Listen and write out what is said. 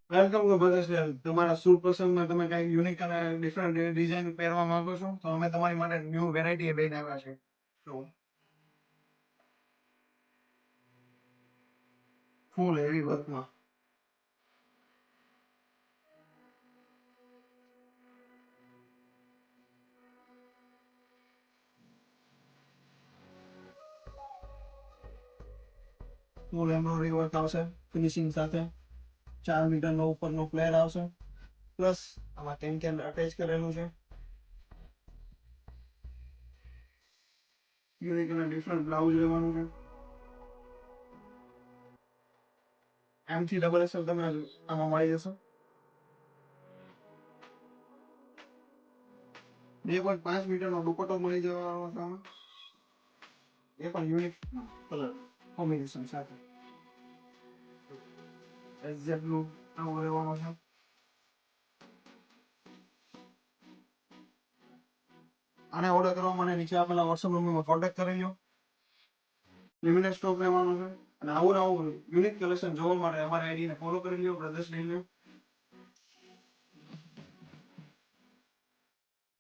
Welcome to brothers. તમારા શુભ પ્રસંગમાં તમે કઈ યુનિક અને ડિફરન્ટ ડિઝાઇન પહેરવા માંગો છો તો અમે તમારી માટે ન્યૂ વેરાયટી લઈને આવ્યા છે. તો ફૂલ હેવી વર્કમાં ફૂલ એમ્બ્રોઇડરી વર્ક આવશે ફિનિશિંગ સાથે. 4 મીટરનો ઉપરનો ફ્લેર આવશે, પ્લસ આમાં કેન અટેચ કરેલું છે. યુનિક અને ડિફરન્ટ બ્લાઉઝ લેવાનું છે. એમથી ડબલ એક્સેલ તમે આમાં મળી જશે. 2.5 મીટરનો દુપટ્ટો મળી જવાનો તમે, એ પણ યુનિક કલર કોમ્બિનેશન સાથે. એક્ઝેક્ટ બ્લુ આવો લેવાનો છે. આને ઓર્ડર કરવા માટે નીચે આપેલા વોટ્સઅપ નંબરમાં કોન્ટેક્ટ કરી લો. લિમિટેડ સ્ટોક લેવાનો છે અને આવું યુનિક કલેક્શન જોવા માટે અમારી આઈડીને ફોલો કરી લો, બ્રધર્સ ડેઈલી.